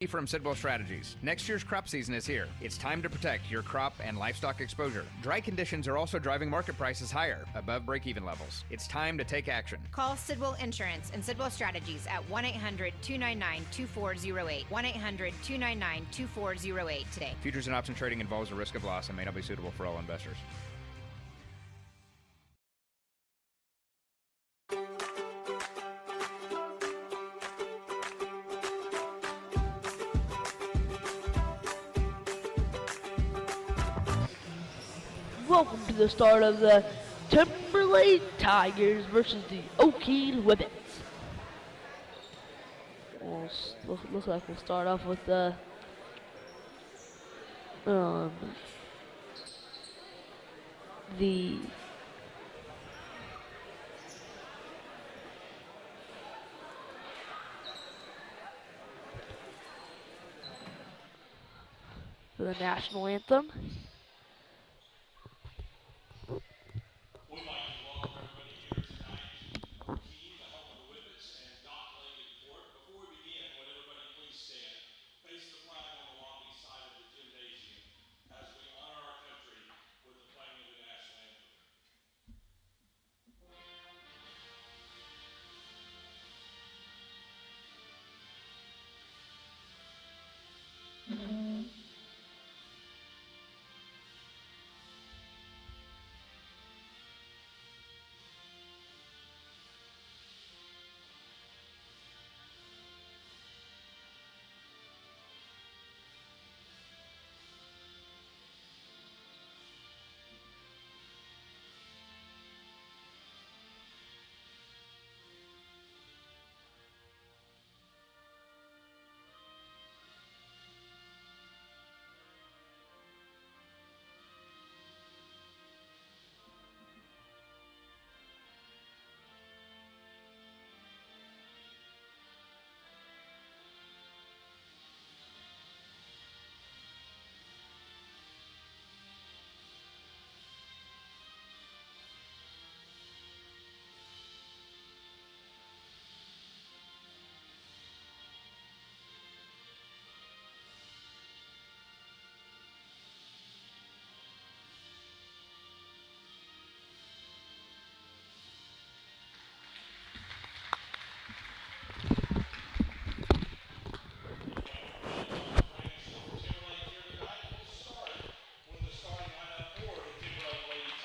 From Sidwell Strategies. Next year's crop season is here. It's time to protect your crop and livestock exposure. Dry conditions are also driving market prices higher, above break-even levels. It's time to take action. Call Sidwell Insurance and Sidwell Strategies at 1-800-299-2408. 1-800-299-2408 today. Futures and option trading involves a risk of loss and may not be suitable for all investors. Welcome to the start of the Timberlake Tigers versus the Okeene Whippets. Looks like we'll start off with the national anthem. We'd like to welcome everybody here tonight to Okeene, the home of the Whippets, and Doc Lake in court. Before we begin, would everybody please stand, face the flag on the lobby side of the gymnasium as we honor our country with the playing of the national anthem.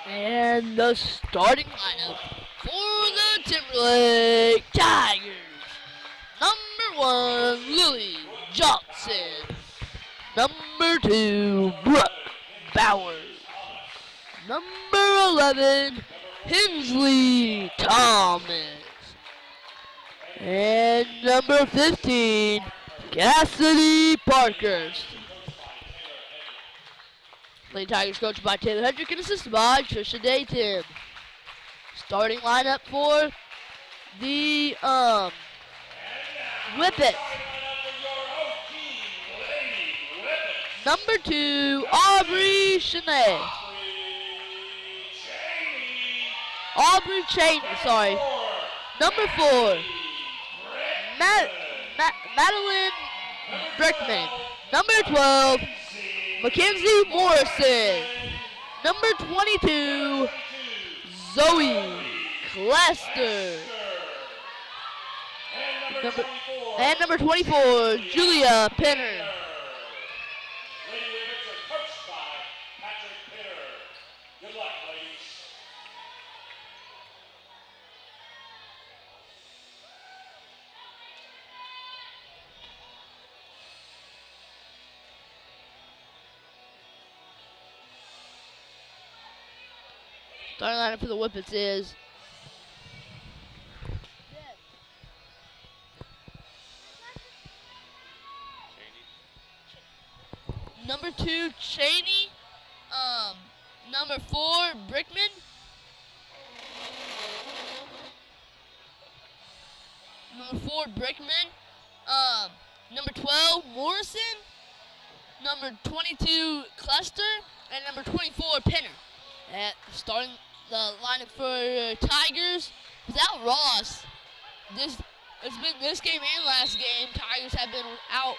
And the starting lineup for the Timberlake Tigers. Number 1, Lily Johnson. Number 2, Brooke Bowers. Number 11, Hensley Thomas. And number 15, Cassidy Parkhurst. Lady Tigers coached by Taylor Hedrick and assisted by Trisha Dayton. Starting lineup for the Whippets. Number 2, Aubrey Cheney. Aubrey Cheney, sorry. Number 4, Madeline Brickman. Number 12, Mackenzie Morrison. Number 22, Zoe Clester. Number 24, Julia Penner. Lady Whippets are coached by Patrick Penner. Good luck, ladies. Starting lineup for the Whippets is number 2, Cheney. Number 4, Brickman. Number 4, Brickman. Number 12, Morrison. Number 22, Cluster. And number 24, Penner. Starting the lineup for Tigers. Without Ross, this game and last game, Tigers have been without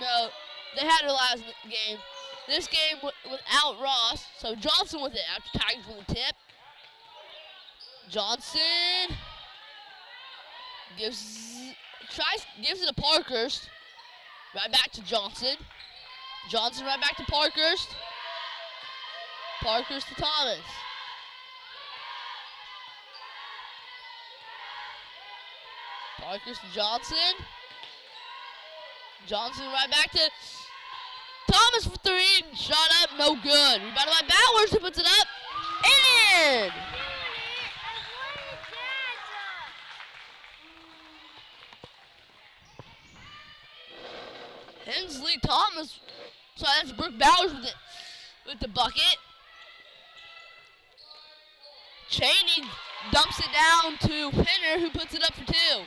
No, they had it last game. This game without Ross, so Johnson with it after Tigers with the tip. Johnson gives it to Parkhurst. Right back to Johnson. Johnson right back to Parkhurst. Parkhurst to Thomas. Parkhurst to Johnson. Johnson right back to Thomas for three. Shot up, no good. Rebounded by Bowers, who puts it up. In! Hensley Thomas. So that's Brooke Bowers with the bucket. Cheney dumps it down to Penner, who puts it up for two.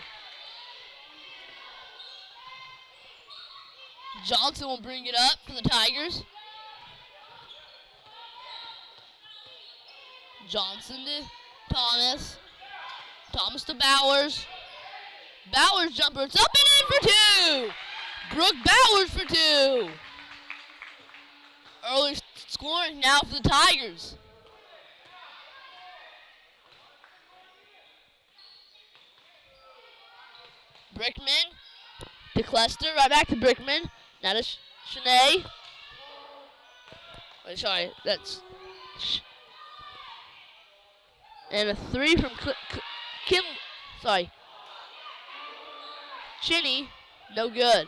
Johnson will bring it up for the Tigers. Johnson to Thomas. Thomas to Bowers. Bowers jumper. It's up and in for two. Brooke Bowers for two. Early scoring now for the Tigers. Brickman to Clester. Right back to Brickman. Now to Shanae. Wait, sorry, that's... And a three from Chinny, no good.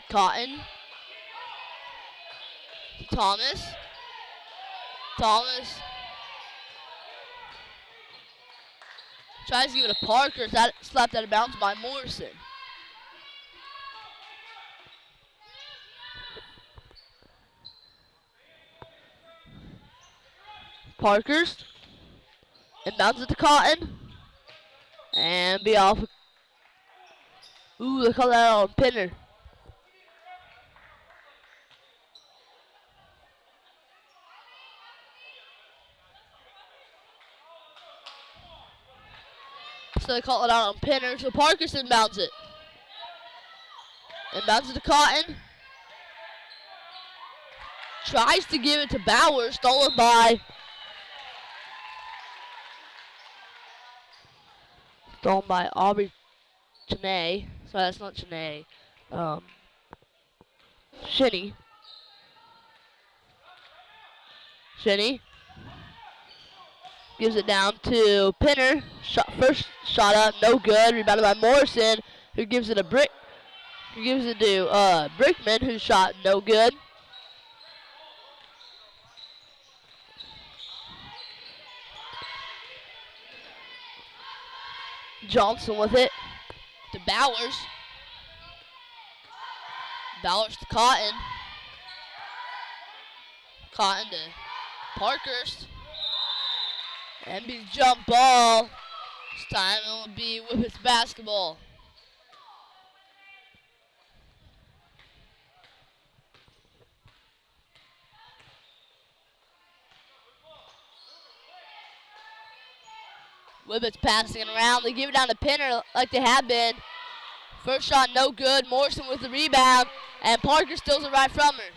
Cotton. Thomas. Tries to give it to Parker. That slapped out of bounds by Morrison. Parker's. Inbounds it to Cotton. And be off. Ooh, they call that on Pinner. So they call it out on Pinner. So Parker's inbounds it. Inbounds it to Cotton. Tries to give it to Bauer. Stolen by Aubrey Chene. Sorry, that's not Chene. Shinny. Gives it down to Pinner. First shot up, no good. Rebounded by Morrison, who gives it to Brickman, who shot no good. Johnson with it to Bowers. Bowers to Cotton. Cotton to Parkhurst. And be jump ball. This time it will be Whippets basketball. Whippets passing it around. They give it down to Pinner like they have been. First shot no good. Morrison with the rebound. And Parker steals it right from her.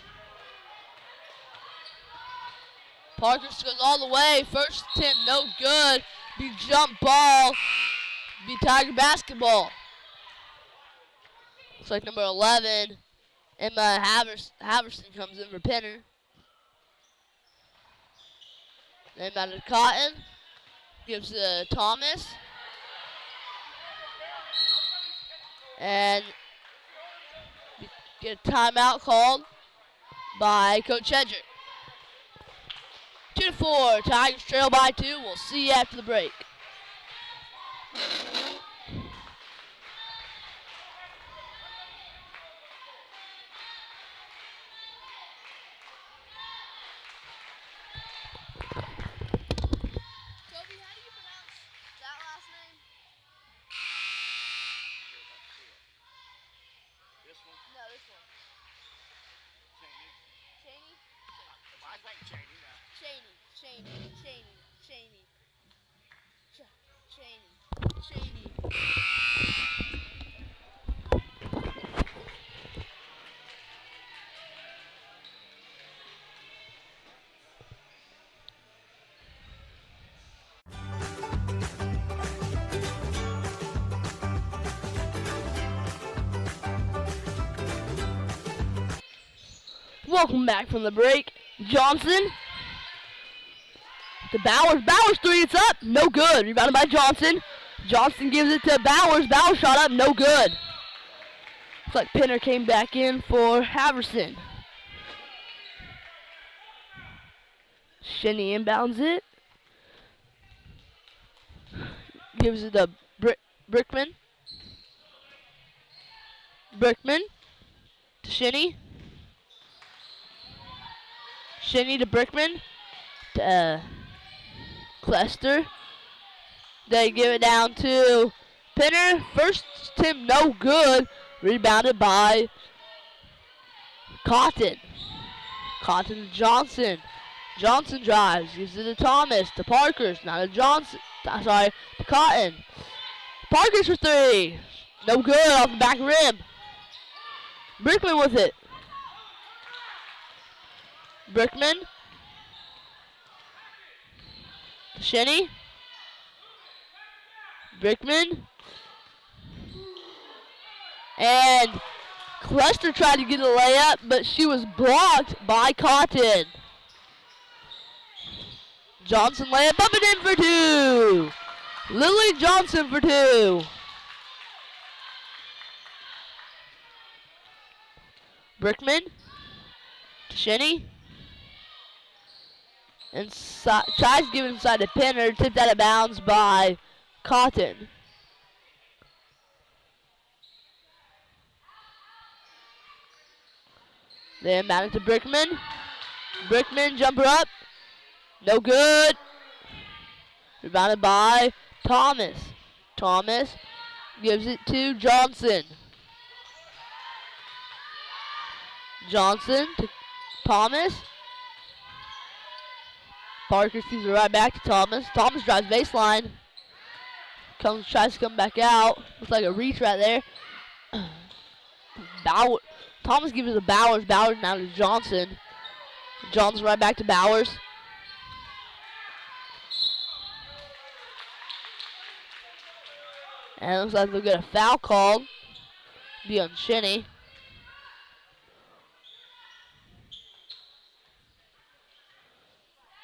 Parker goes all the way. First attempt no good. Be jump ball. Be Tiger basketball. Looks like number 11, Emma Haverson comes in for Pinner. Then out to Cotton. Gives to Thomas. And get a timeout called by Coach Hedrick. 2-4, Tigers trail by 2. We'll see you after the break. Cheney. Welcome back from the break. Johnson to Bowers. Bowers three, it's up. No good. Rebounded by Johnson. Johnson gives it to Bowers. Bowers shot up. No good. Looks like Pinner came back in for Haverson. Shenny inbounds it. Gives it to Brickman. Brickman to Shenny. Shenny to Brickman. To Clester. They give it down to Pinner. First attempt no good. Rebounded by Cotton. Cotton to Johnson. Johnson drives. Gives it to Thomas. To Parkers. Now to Johnson. Sorry. To Cotton. Parkers for three. No good off the back rim. Brickman with it. Brickman. To Shenny. Brickman. And Clester tried to get a layup, but she was blocked by Cotton. Johnson layup up and in for two. Lily Johnson for two. Brickman to Shenny. And tries to give it inside to Pinner, tipped out of bounds by Cotton. Then back to Brickman. Brickman jumper up. No good. Rebounded by Thomas. Thomas gives it to Johnson. Johnson to Thomas. Parker sees it right back to Thomas. Thomas drives baseline. Tries to come back out. Looks like a reach right there. Thomas gives it to Bowers. Bowers now to Johnson. Johnson right back to Bowers. And it looks like they'll get a foul called. Be on Shenny.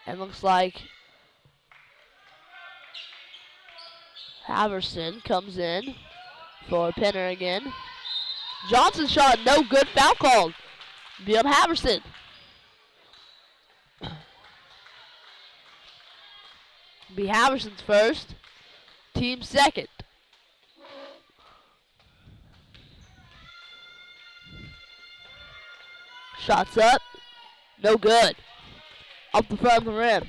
And looks like Haverson comes in for Pinner again. Johnson shot no good, foul called. Be on Haverson. Be Haverson's first, team second. Shots up, no good. Up the front of the rim.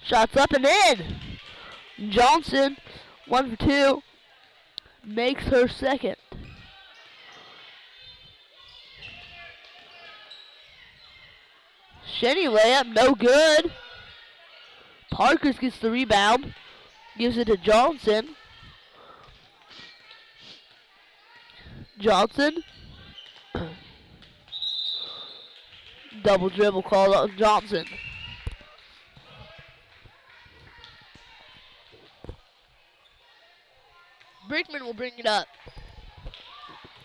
Shots up and in. Johnson, 1 for 2, makes her second. Shenny layup, no good. Parkers gets the rebound, gives it to Johnson. Johnson. Double dribble call on Johnson. Brickman will bring it up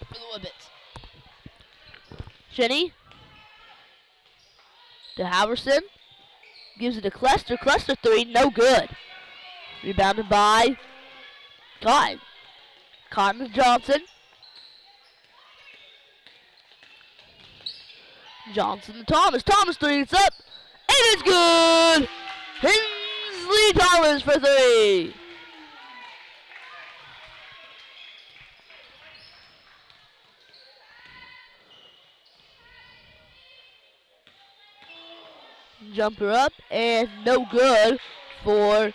for the Whippets. Shenny to Haverson. Gives it to Clester. Clester three, no good. Rebounded by Cotton. Cotton to Johnson. Johnson to Thomas. Thomas three, it's up. And it's good! Hensley Thomas for three. Jumper up and no good for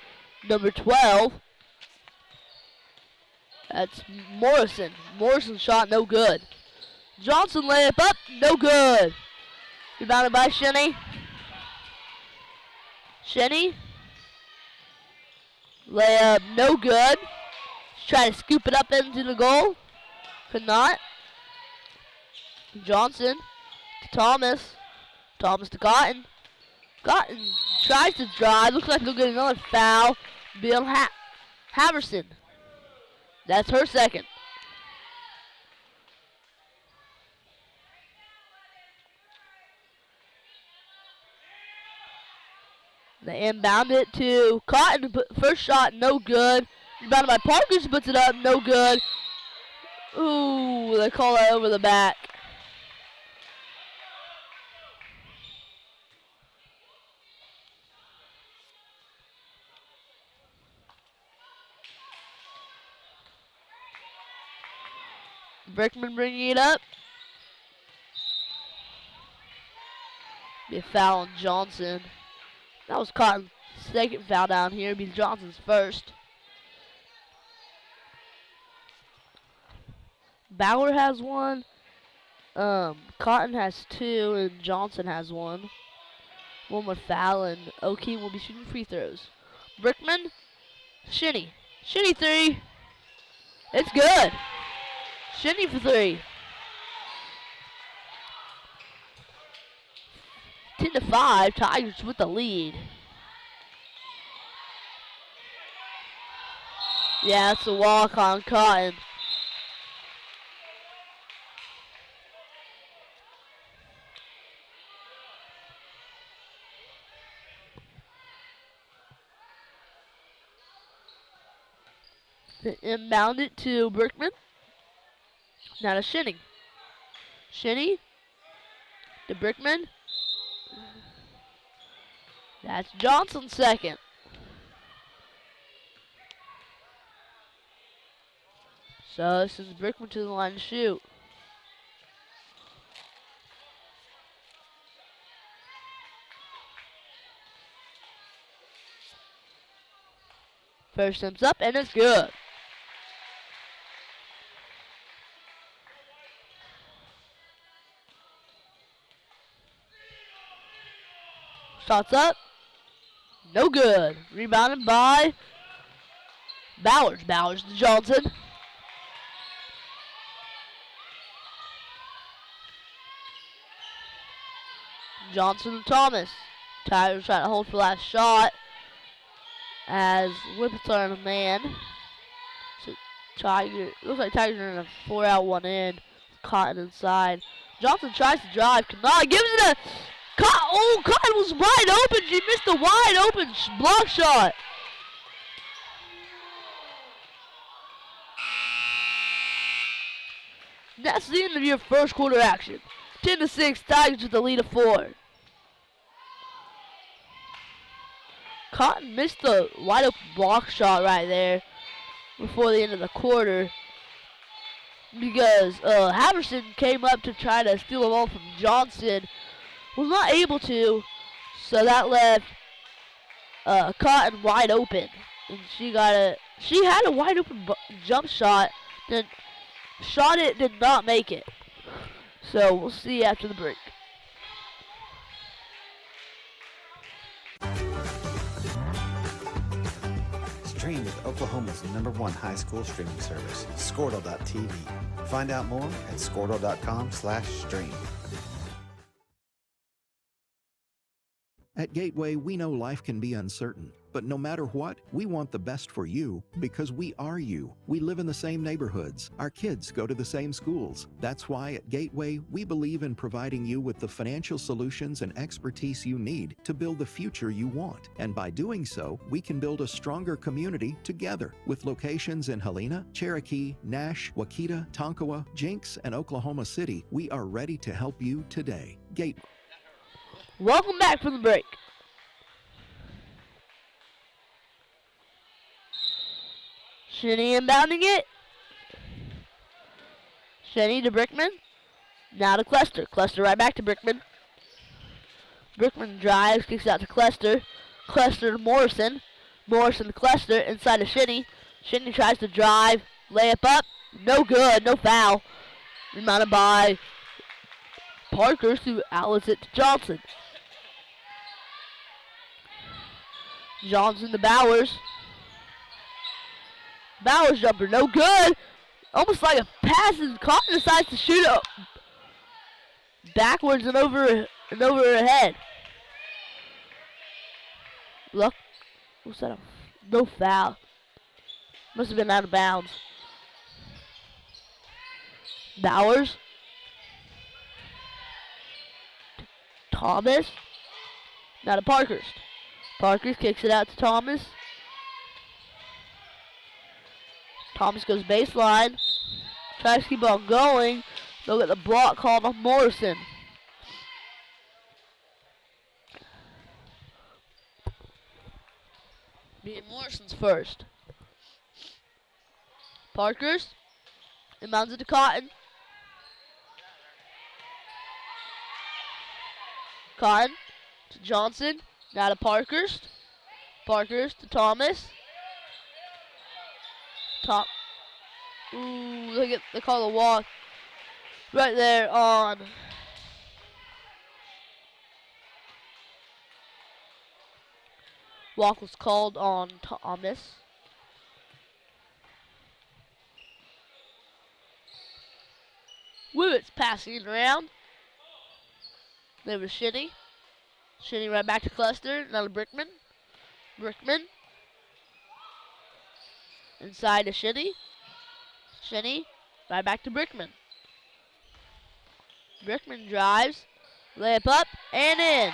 number 12. That's Morrison. Morrison shot no good. Johnson layup up, no good. Rebounded by Shinny. Shinny. Layup, no good. Trying to scoop it up into the goal. Could not. Johnson to Thomas. Thomas to Cotton. Cotton tries to drive. Looks like he'll get another foul. Bill Haverson. That's her second. They inbound it to Cotton. First shot, no good. Rebounded by Parker. Puts it up, no good. Ooh, they call that over the back. Brickman bringing it up. Be a foul on Johnson. That was Cotton's second foul down here. It'll be Johnson's first. Bauer has one. Cotton has two, and Johnson has one. One more foul, and Okeene will be shooting free throws. Brickman, Shinny. Shinny three. It's good. Shinny for three. 10-5, Tigers with the lead. Yeah, it's a walk on Cotton. Inbound it to Brickman. Now to Shinny. Shinny to Brickman. That's Johnson's second. So this is Brickman to the line to shoot. First time's up and it's good. Shots up. No good. Rebounded by Bowers. Bowers to Johnson. Johnson to Thomas. Tigers trying to hold for last shot. As Whippets are in a man. So looks like Tigers are in a 4-out, 1-in. Cotton inside. Johnson tries to drive. Cannot. Gives it a... Cotton was wide open. She missed a wide open block shot. That's the end of your first quarter action. 10-6, Tigers with the lead of 4. Cotton missed the wide open block shot right there before the end of the quarter because Haverson came up to try to steal the ball from Johnson. Was not able to, so that left Cotton wide open, and she had a wide open jump shot, then shot it, did not make it. So we'll see after the break. Stream with Oklahoma's #1 high school streaming service, Squirtle.tv. Find out more at Squirtle.com/stream. At Gateway, we know life can be uncertain, but no matter what, we want the best for you because we are you. We live in the same neighborhoods. Our kids go to the same schools. That's why at Gateway, we believe in providing you with the financial solutions and expertise you need to build the future you want. And by doing so, we can build a stronger community together. With locations in Helena, Cherokee, Nash, Wauketa, Tonkawa, Jenks, and Oklahoma City, we are ready to help you today. Gateway. Welcome back from the break. Shinny inbounding it. Shinny to Brickman. Now to Cluster. Cluster right back to Brickman. Brickman drives, kicks out to Cluster. Cluster to Morrison. Morrison to Cluster inside of Shinny. Shinny tries to drive. Layup up. No good. No foul. Rebounded by Parkhurst, who outlets it to Johnson. Johnson to Bowers. Bowers jumper, no good. Almost like a pass, and Cotton decides to shoot it backwards and over her head. Look, what's that? No foul. Must have been out of bounds. Bowers. Thomas. Now to Parkhurst. Parkhurst kicks it out to Thomas. Thomas goes baseline. Tries to keep on going. They'll get the block called off Morrison. Being Morrison's first. Parkhurst. Inbounds it to Cotton. Cotton to Johnson. Now to Parkhurst. Parkhurst to Thomas. Ooh, they call a walk right there on walk was called on Thomas. Wiwit's passing it around. There was Shinny. Shinny right back to Cluster. Now to Brickman. Brickman. Inside to Shinny. Shinny. Right back to Brickman. Brickman drives. Layup up and in.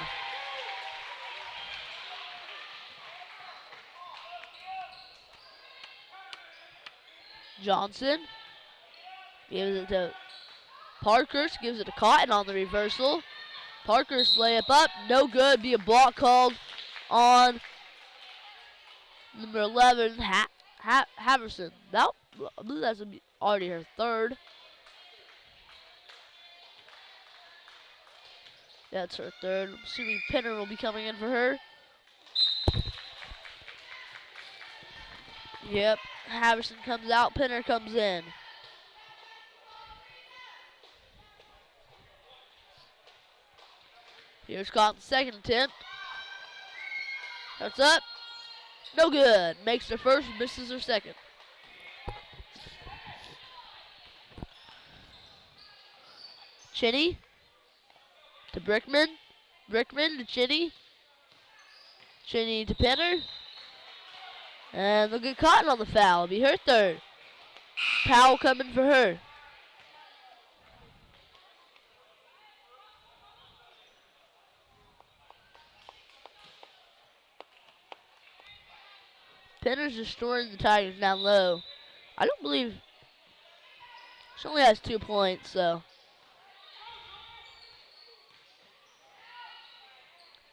Johnson. Gives it to Parkhurst. Gives it to Cotton on the reversal. Parkhurst layup up. No good. Be a block called on number 11, Haverson. I believe that's already her third. That's her third. I'm assuming Pinner will be coming in for her. Yep. Haverson comes out. Pinner comes in. Here's Cotton's second attempt. Starts up. No good. Makes her first, misses her second. Chinny to Brickman. Brickman to Chinny. Chinny to Penner. And they'll get Cotton on the foul. It'll be her third. Powell coming for her. Penner's destroying the Tigers down low. I don't believe she only has 2 points, so.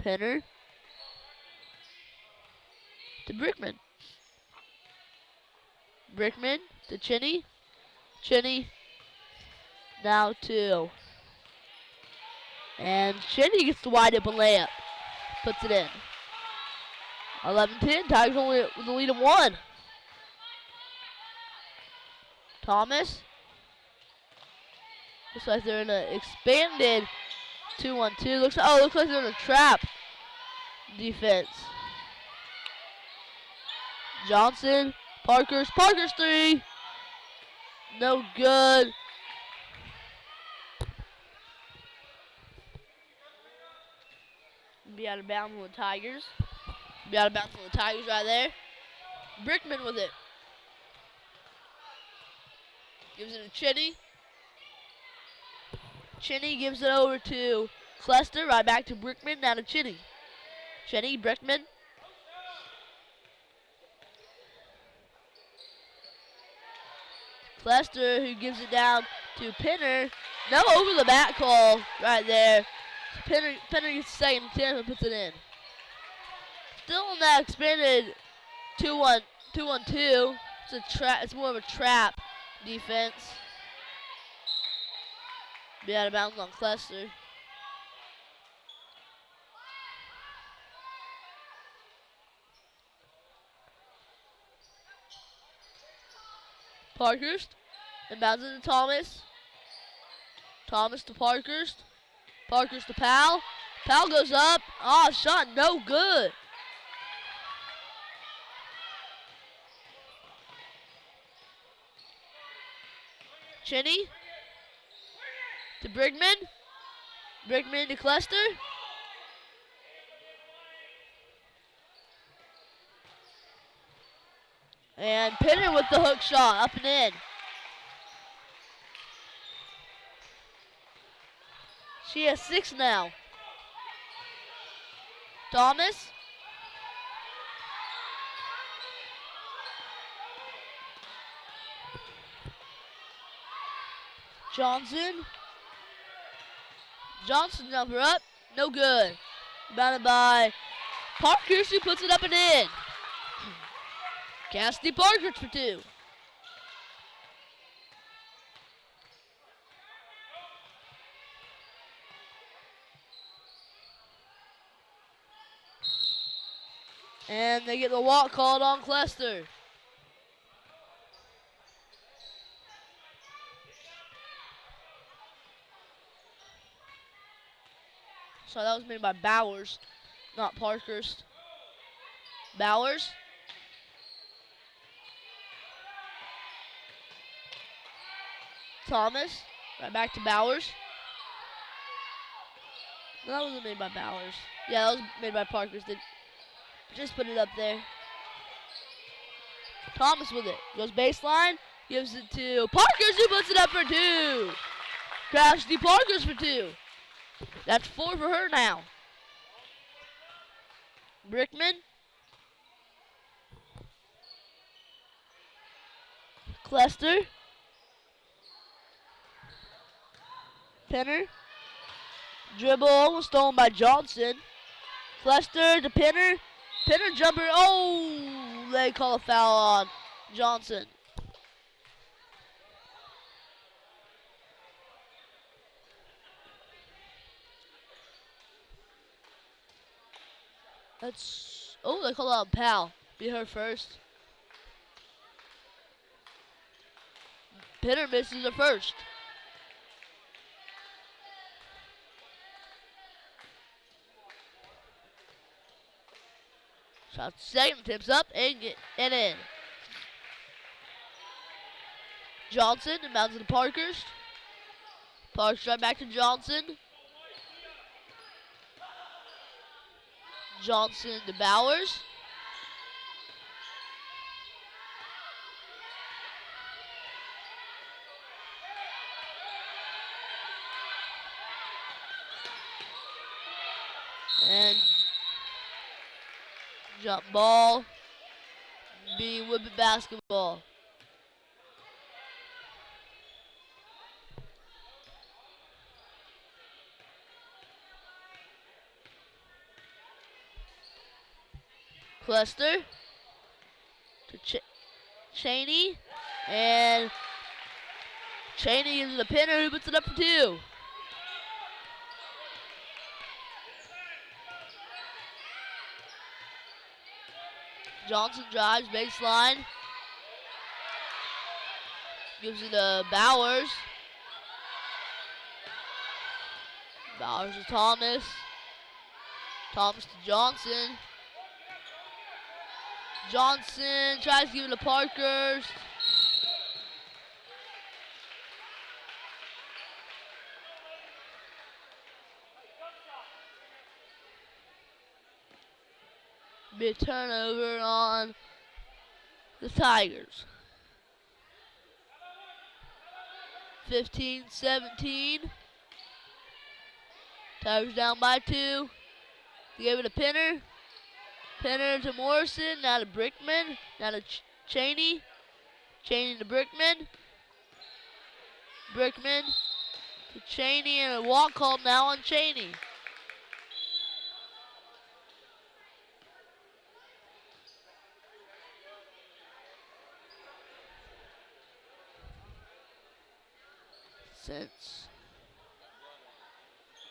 Penner to Brickman. Brickman to Chinny. Chinny now to. And Chinny gets the wide open layup. Puts it in. 11-10. Tigers only with the lead of 1. Thomas. Looks like they're in an expanded 2-1-2. Looks like they're in a trap defense. Johnson. Parkhurst 3. No good. Be out of bounds with the Tigers. Be out of bounds with the Tigers right there. Brickman with it. Gives it to Chinny. Chinny gives it over to Clester. Right back to Brickman. Now to Chinny. Chinny, Brickman. Clester, who gives it down to Pinner. No over the back call right there. Pinner gets the second attempt and puts it in. Still in that expanded 2-1-2. It's more of a trap defense. Be out of bounds on Clester. Parkhurst inbounds it to Thomas. Thomas to Parkhurst. Parkhurst to Powell. Powell goes up. Oh, shot no good. Cheney to Brigman. Brigman to Clester. And Pinner with the hook shot, up and in. She has 6 now. Thomas. Johnson. Johnson jumper up, no good. Bounded by Parkhurst, who puts it up and in. Cassidy Parkhurst for 2. And they get the walk called on Clester. So that was made by Bowers, not Parkhurst. Bowers. Thomas, right back to Bowers. No, that wasn't made by Bowers. Yeah, that was made by Parkhurst. They just put it up there. Thomas with it. Goes baseline, gives it to Parkhurst, who puts it up for 2. Cassidy Parkhurst for 2. That's 4 for her now. Brickman. Clester. Penner. Dribble almost stolen by Johnson. Clester to Penner. Penner jumper. Oh, they call a foul on Johnson. That's, oh, they call out Powell. Be her first. Penner misses her first. Shot second, tips up and in. Johnson inbounds to Parkhurst. Parkhurst right back to Johnson. Johnson to Bowers. And jump ball. Be Whippet basketball. Clester to Cheney, and Cheney is the Pinner who puts it up for 2. Johnson drives baseline, gives it to Bowers. Bowers to Thomas. Thomas to Johnson. Johnson tries to give it to Parkhurst. Be a turnover on the Tigers. 15-17. Tigers down by 2. They gave it to Pinner. Penner to Morrison, now to Brickman, now to Cheney. Cheney to Brickman. Brickman to Cheney, and a walk called now on Cheney.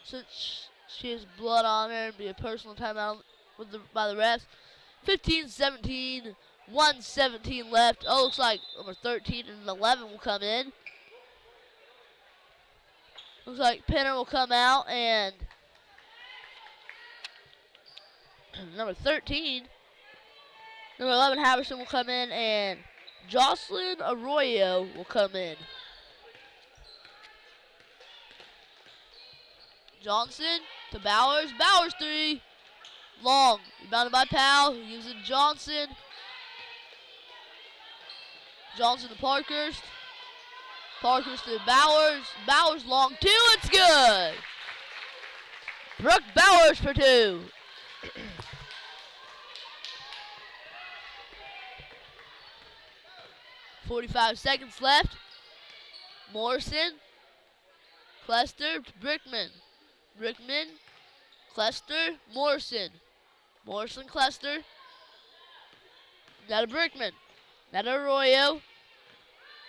Since she has blood on her, it'd be a personal timeout by the refs. 15-17, 1:17 left. Oh, looks like number 13 and 11 will come in. Looks like Penner will come out, and number 13, number 11, Haverson will come in, and Jocelyn Arroyo will come in. Johnson to Bowers. Bowers 3. Long. Rebounded by Powell. Using Johnson. Johnson to Parkhurst. Parkhurst to Bowers. Bowers long 2. It's good. Brooke Bowers for 2. .45 left. Morrison. Clester to Brickman. Brickman. Clester. Morrison. Morrison, Clester. Now to Brickman. Now to Arroyo.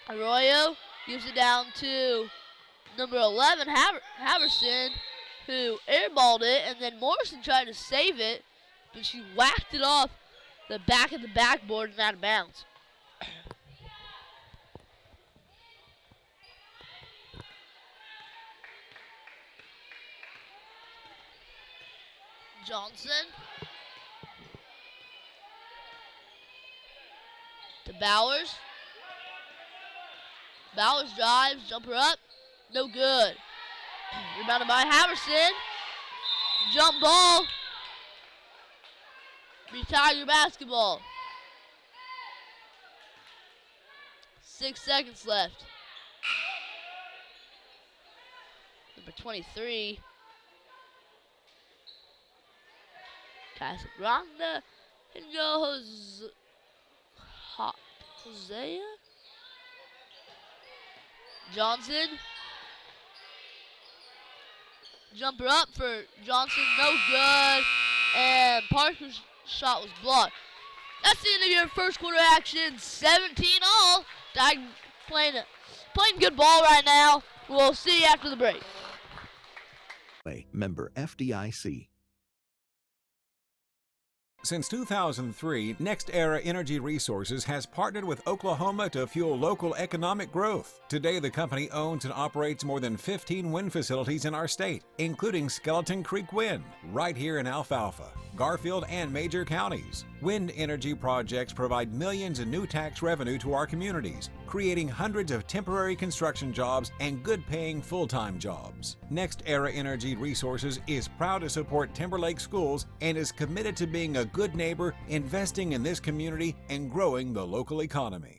Arroyo gives it down to number 11, Haverson, who airballed it, and then Morrison tried to save it, but she whacked it off the back of the backboard and out of bounds. Johnson to Bowers. Bowers drives, jumper up, no good. Rebounded by Haverson. Jump ball. Tiger basketball. 6 seconds left. Number 23. Casagrande and Hosea. Johnson. Jumper up for Johnson, no good. And Parker's shot was blocked. That's the end of your first quarter action. 17-all. Playing good ball right now. We'll see you after the break. Member FDIC. Since 2003, Next Era Energy Resources has partnered with Oklahoma to fuel local economic growth. Today, the company owns and operates more than 15 wind facilities in our state, including Skeleton Creek Wind, right here in Alfalfa, Garfield, and major counties. Wind energy projects provide millions in new tax revenue to our communities, creating hundreds of temporary construction jobs and good-paying full-time jobs. Next Era Energy Resources is proud to support Timberlake schools and is committed to being a good neighbor, investing in this community, and growing the local economy.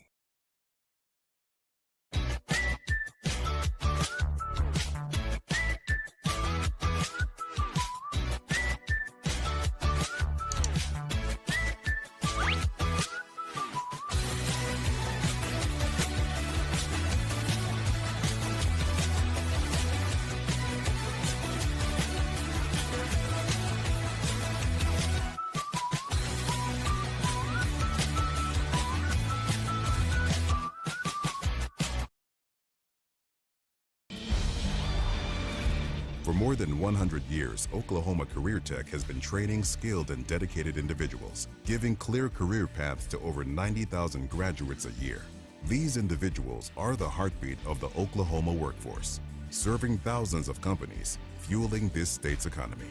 For more than 100 years, Oklahoma Career Tech has been training skilled and dedicated individuals, giving clear career paths to over 90,000 graduates a year. These individuals are the heartbeat of the Oklahoma workforce, serving thousands of companies, fueling this state's economy.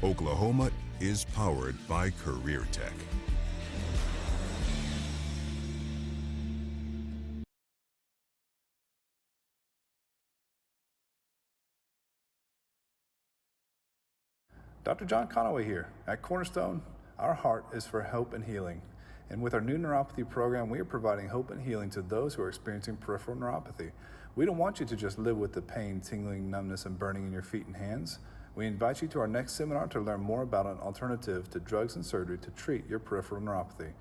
Oklahoma is powered by Career Tech. Dr. John Conaway here. At Cornerstone, our heart is for hope and healing. And with our new neuropathy program, we are providing hope and healing to those who are experiencing peripheral neuropathy. We don't want you to just live with the pain, tingling, numbness, and burning in your feet and hands. We invite you to our next seminar to learn more about an alternative to drugs and surgery to treat your peripheral neuropathy.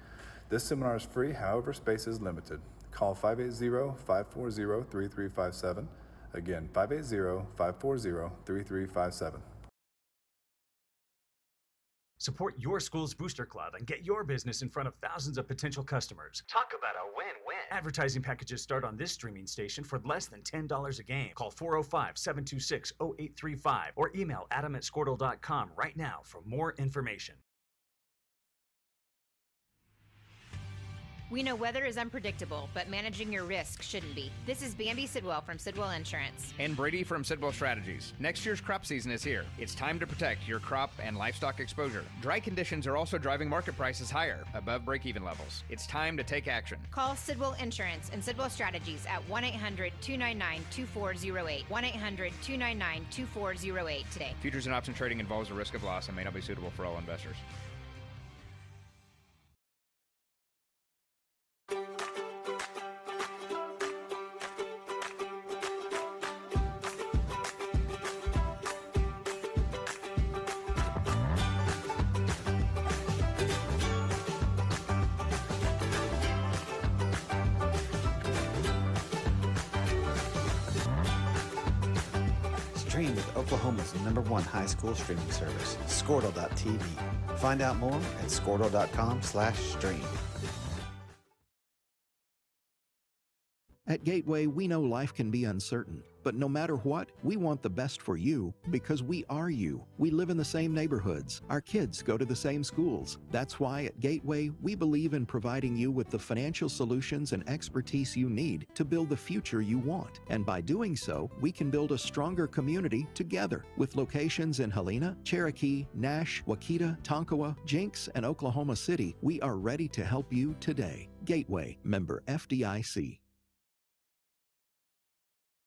This seminar is free, however, space is limited. Call 580-540-3357. Again, 580-540-3357. Support your school's booster club and get your business in front of thousands of potential customers. Talk about a win-win. Advertising packages start on this streaming station for less than $10 a game. Call 405-726-0835 or email adam@squirtle.com right now for more information. We know weather is unpredictable, but managing your risk shouldn't be. This is Bambi Sidwell from Sidwell Insurance. And Brady from Sidwell Strategies. Next year's crop season is here. It's time to protect your crop and livestock exposure. Dry conditions are also driving market prices higher, above break-even levels. It's time to take action. Call Sidwell Insurance and Sidwell Strategies at 1-800-299-2408. 1-800-299-2408 today. Futures and option trading involves a risk of loss and may not be suitable for all investors. Stream with Oklahoma's #1 high school streaming service, Squirtle.tv. Find out more at Squirtle.com/stream. At Gateway, we know life can be uncertain, but no matter what, we want the best for you because we are you. We live in the same neighborhoods. Our kids go to the same schools. That's why at Gateway, we believe in providing you with the financial solutions and expertise you need to build the future you want. And by doing so, we can build a stronger community together. With locations in Helena, Cherokee, Nash, Waukita, Tonkawa, Jenks, and Oklahoma City, we are ready to help you today. Gateway, member FDIC.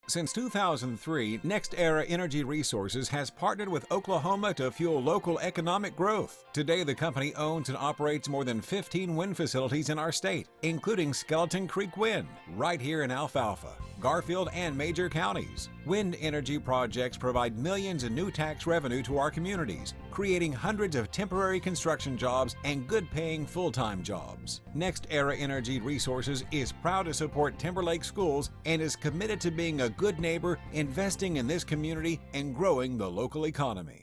Since 2003, NextEra Energy Resources has partnered with Oklahoma to fuel local economic growth. Today, the company owns and operates more than 15 wind facilities in our state, including Skeleton Creek Wind, right here in Alfalfa, Garfield, and major counties. Wind energy projects provide millions in new tax revenue to our communities, creating hundreds of temporary construction jobs and good-paying full-time jobs. NextEra Energy Resources is proud to support Timberlake schools and is committed to being a good neighbor, investing in this community, and growing the local economy.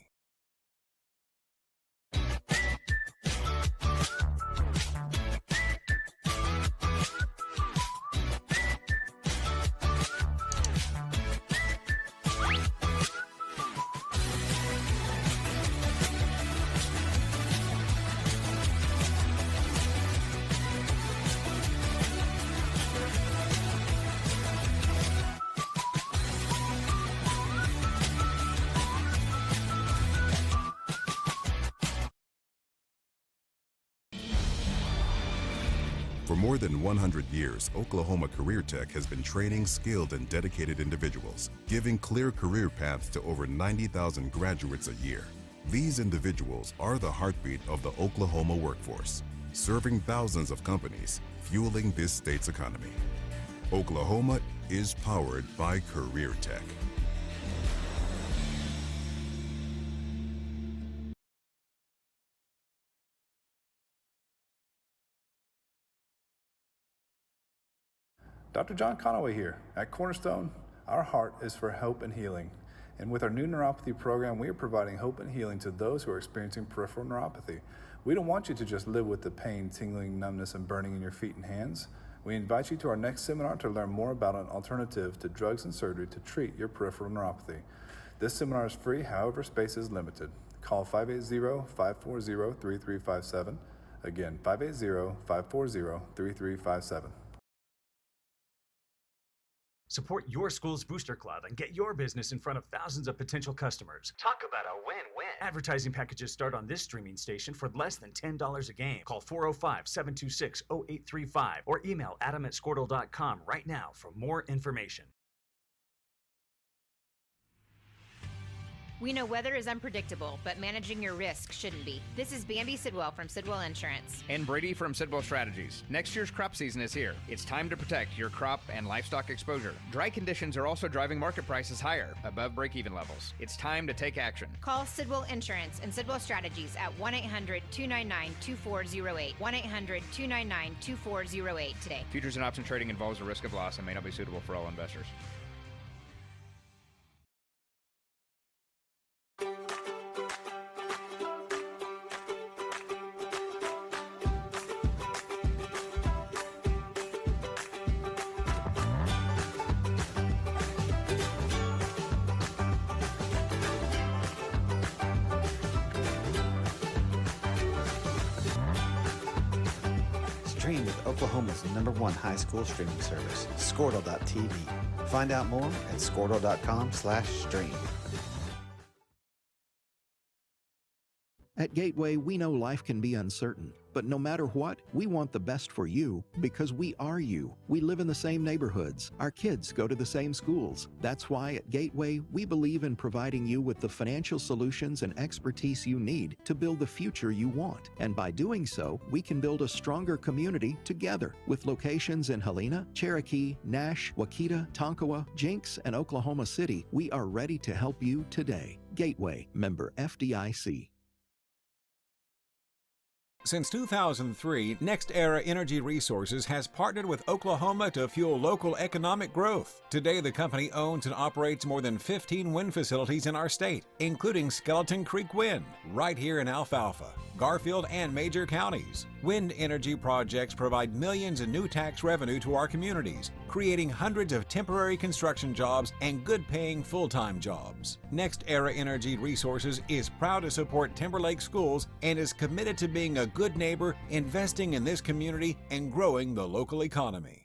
For more than 100 years, Oklahoma Career Tech has been training skilled and dedicated individuals, giving clear career paths to over 90,000 graduates a year. These individuals are the heartbeat of the Oklahoma workforce, serving thousands of companies, fueling this state's economy. Oklahoma is powered by Career Tech. Dr. John Conaway here. At Cornerstone, our heart is for hope and healing. And with our new neuropathy program, we are providing hope and healing to those who are experiencing peripheral neuropathy. We don't want you to just live with the pain, tingling, numbness, and burning in your feet and hands. We invite you to our next seminar to learn more about an alternative to drugs and surgery to treat your peripheral neuropathy. This seminar is free, however, space is limited. Call 580-540-3357. Again, 580-540-3357. Support your school's booster club and get your business in front of thousands of potential customers. Talk about a win-win. Advertising packages start on this streaming station for less than $10 a game. Call 405-726-0835 or email adam@squirtle.com right now for more information. We know weather is unpredictable, but managing your risk shouldn't be. This is Bambi Sidwell from Sidwell Insurance. And Brady from Sidwell Strategies. Next year's crop season is here. It's time to protect your crop and livestock exposure. Dry conditions are also driving market prices higher, above break-even levels. It's time to take action. Call Sidwell Insurance and Sidwell Strategies at 1-800-299-2408. 1-800-299-2408 today. Futures and option trading involves a risk of loss and may not be suitable for all investors. Stream with Oklahoma's #1 high school streaming service, Squirtle.tv. Find out more at Squirtle.com/stream. At Gateway, we know life can be uncertain, but no matter what, we want the best for you because we are you. We live in the same neighborhoods. Our kids go to the same schools. That's why at Gateway, we believe in providing you with the financial solutions and expertise you need to build the future you want. And by doing so, we can build a stronger community together. With locations in Helena, Cherokee, Nash, Wauketa, Tonkawa, Jenks, and Oklahoma City, we are ready to help you today. Gateway, member FDIC. Since 2003, NextEra Energy Resources has partnered with Oklahoma to fuel local economic growth. Today, the company owns and operates more than 15 wind facilities in our state, including Skeleton Creek Wind, right here in Alfalfa, Garfield, and major counties. Wind energy projects provide millions in new tax revenue to our communities, creating hundreds of temporary construction jobs and good-paying full-time jobs. NextEra Energy Resources is proud to support Timberlake schools and is committed to being a good neighbor, investing in this community, and growing the local economy.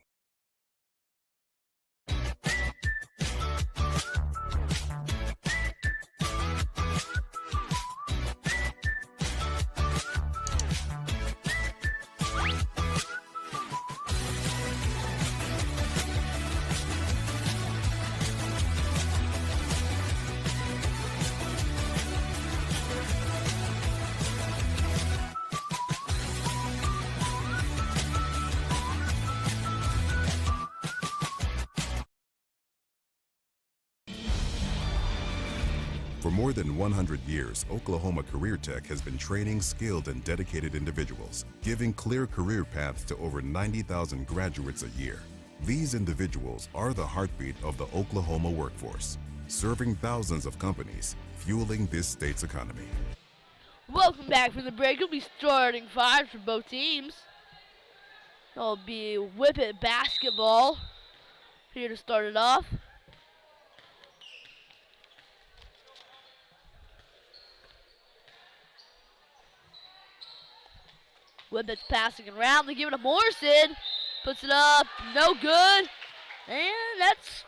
For more than 100 years, Oklahoma Career Tech has been training skilled and dedicated individuals, giving clear career paths to over 90,000 graduates a year. These individuals are the heartbeat of the Oklahoma workforce, serving thousands of companies, fueling this state's economy. Welcome back from the break. We'll be starting five for both teams. It'll be Whippet basketball here to start it off. Whippet's passing around. They give it to Morrison. Puts it up. No good. And that's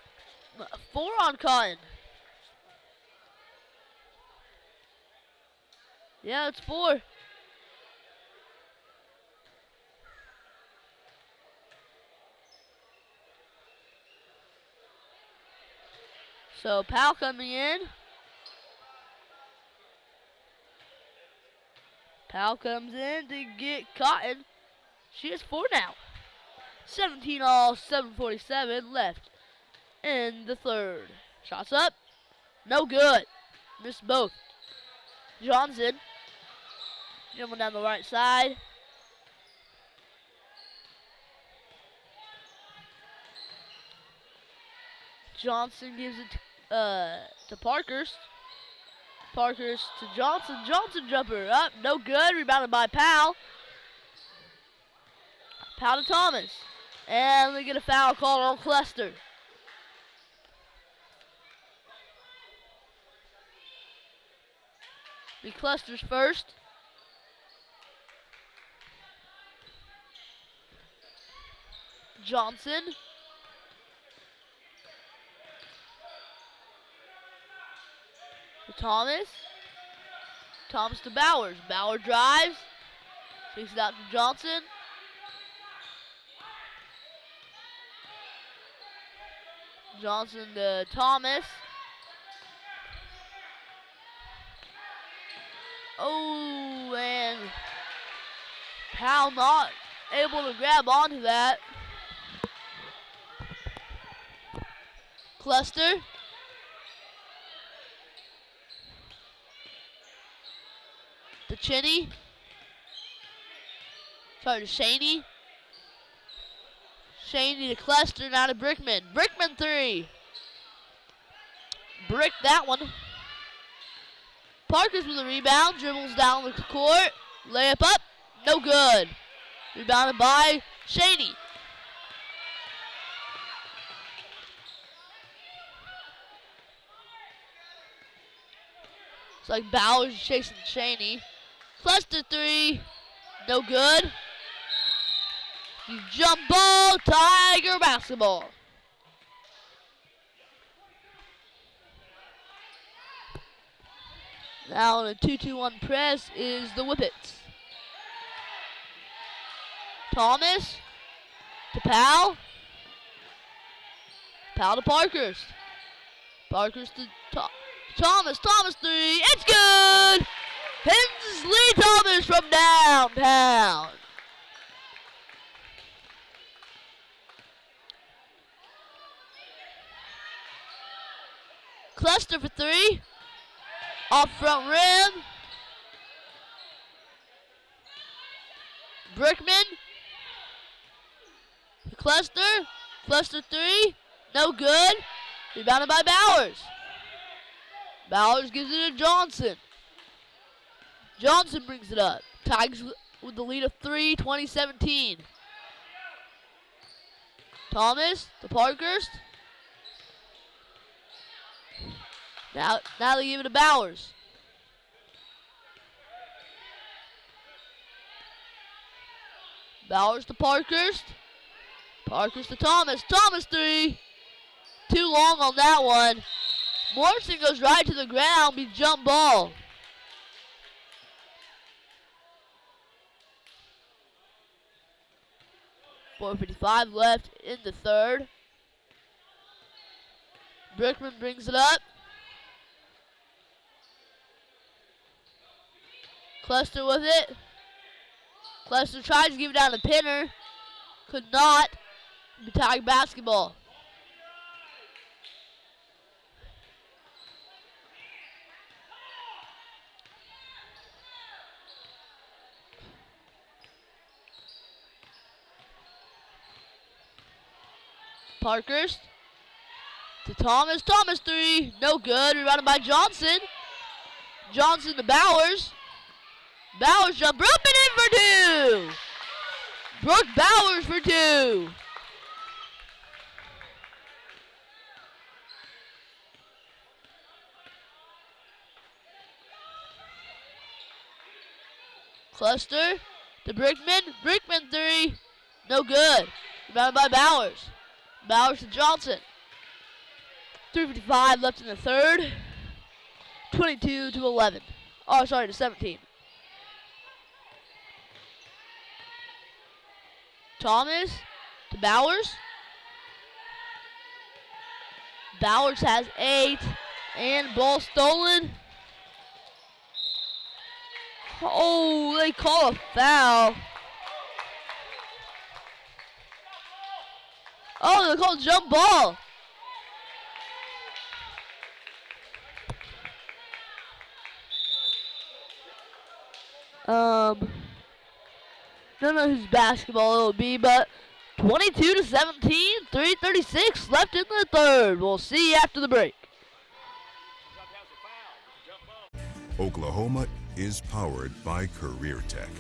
4 on Cotton. Yeah, it's 4. So Powell coming in. Powell comes in to get Cotton. She has 4 now. 17 all, 7:47 left in the third. Shots up. No good. Missed both. Johnson. Jumping down the right side. Johnson gives it to Parkhurst. Parkhurst to Johnson. Johnson jumper up. No good. Rebounded by Powell. Powell to Thomas. And they get a foul call on Cluster. Be Cluster's first. Johnson. To Thomas. Thomas to Bowers. Bauer drives. Takes it out to Johnson. Johnson to Thomas. Oh, and Powell not able to grab onto that. Cluster. To Cheney. Sorry, to Shaney. Shaney to Cluster, now to Brickman. Brickman 3. Brick that one. Parker's with a rebound, dribbles down the court. Layup up, no good. Rebounded by Shaney. It's like Bowers chasing Shaney. Cluster 3, no good. Jump ball, Tiger basketball. Now on a 2-2-1 press is the Whippets. Thomas to Powell. Powell to Parkhurst. Parkhurst to Thomas. Thomas three. It's good! Hensley Thomas from downtown. Cluster for three. Off front rim. Brickman. Cluster. Cluster three. No good. Rebounded by Bowers. Bowers gives it to Johnson. Johnson brings it up. Tigers with the lead of 3, 2017. Thomas to Parkhurst. Now they give it to Bowers. Bowers to Parkhurst. Parkhurst to Thomas. Thomas three. Too long on that one. Morrison goes right to the ground. Be jump ball. .455 left in the third. Brickman brings it up. Cluster with it. Cluster tries to give it down to Pinner. Could not. Tiger basketball. Parkhurst to Thomas. Thomas three. No good. Rebounded by Johnson. Johnson to Bowers. Bowers jump. Broken in for two. Broke Bowers for two. Cluster to Brickman. Brickman three. No good. Rebounded by Bowers. Bowers to Johnson. 3:55 left in the third. 22-11. Oh, sorry, to 17. Thomas to Bowers. Bowers has 8. And ball stolen. Oh, they call a foul. Oh, they call jump ball. Don't know whose basketball it will be, but 22-17, 3:36 left in the third. We'll see you after the break. Oklahoma is powered by Career Tech.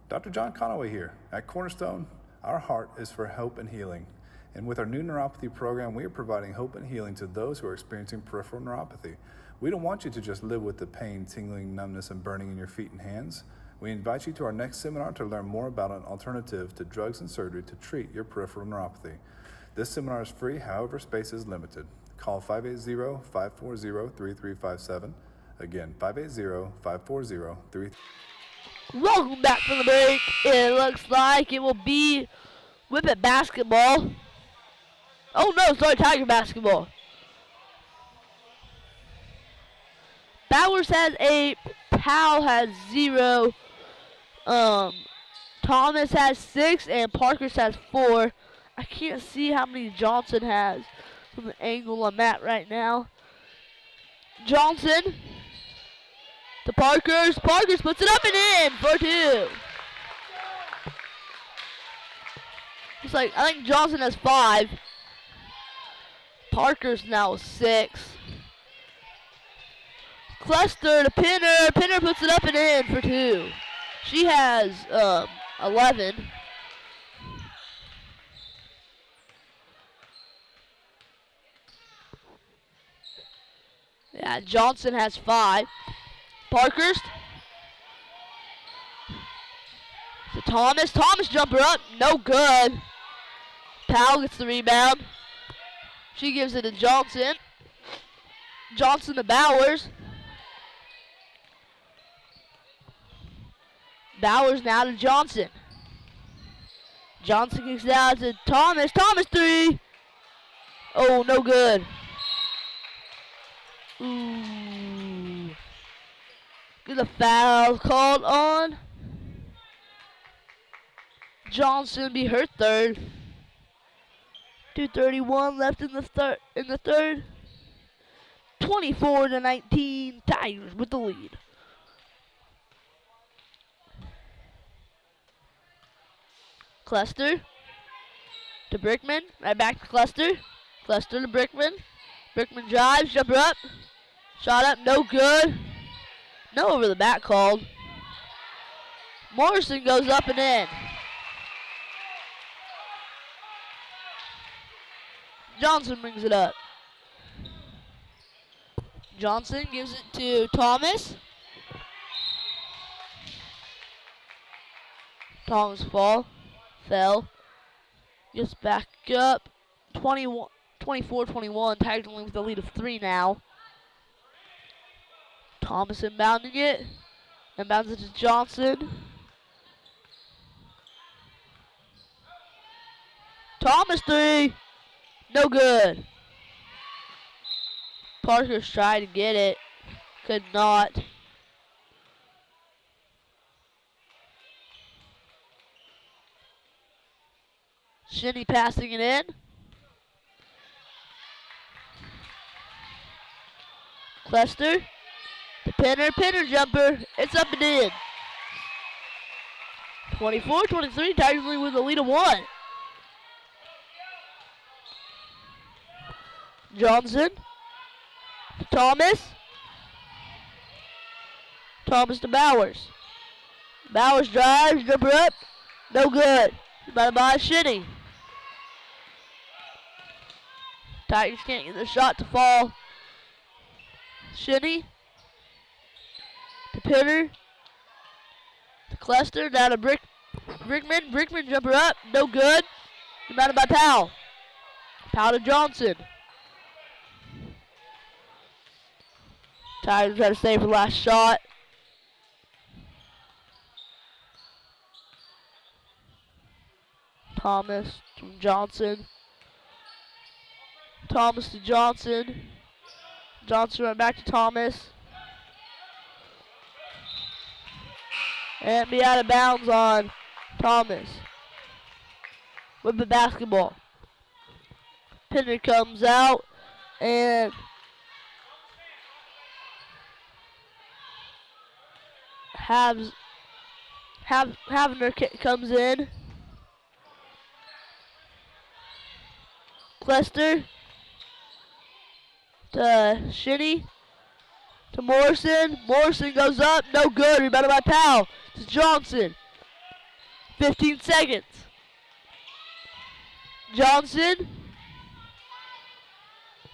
Dr. John Conaway here. At Cornerstone, our heart is for hope and healing. And with our new neuropathy program, we are providing hope and healing to those who are experiencing peripheral neuropathy. We don't want you to just live with the pain, tingling, numbness, and burning in your feet and hands. We invite you to our next seminar to learn more about an alternative to drugs and surgery to treat your peripheral neuropathy. This seminar is free, however, space is limited. Call 580-540-3357. Again, 580-540-3357. Welcome back from the break. It looks like it will be Whippet basketball. Oh no, sorry, Tiger basketball. Bowers has 8. Powell has 0. Thomas has 6 and Parkhurst has 4. I can't see how many Johnson has from the angle I'm at right now. Johnson to Parkhurst. Parkhurst puts it up and in for 2. It's like, I think Johnson has 5. Parkhurst now with 6. Cluster to Pinner. Pinner puts it up and in for 2. She has 11. Yeah, Johnson has 5. Parkhurst. To Thomas. Thomas jumper up. No good. Powell gets the rebound. She gives it to Johnson. Johnson to Bowers. Bowers now to Johnson. Johnson kicks it out to Thomas. Thomas 3. Oh, no good. Ooh. Get a foul called on Johnson, be her 3rd. 2:31 left in the third. 24-19, Tigers with the lead. Cluster to Brickman, right back to Cluster. Cluster to Brickman. Brickman drives, jumper up. Shot up, no good. No over the back called. Morrison goes up and in. Johnson brings it up. Johnson gives it to Thomas. Thomas fell. Gets back up. 24-21. Tigers only with a lead of 3 now. Thomas inbounding it. Inbounds it to Johnson. Thomas 3. No good. Parker's tried to get it. Could not. Shinny passing it in. Cluster. The Pinner jumper. It's up and in. 24-23. Tigers lead with a lead of 1. Johnson. Thomas. Thomas to Bowers. Bowers drives, jumper up. No good. About by Shinny. Tigers can't get the shot to fall. Shinny. To Pinner. To Cluster. Down to Brickman. Brickman jumper up. No good. Rebounded by Powell. Powell to Johnson. Tigers try to save for the last shot. Thomas to Johnson. Thomas to Johnson. Johnson right back to Thomas. And be out of bounds on Thomas. With the basketball. Pinner comes out and Havner comes in. Cluster to Shinny to Morrison. Morrison goes up, no good. Rebounded by Powell to Johnson. 15 seconds. Johnson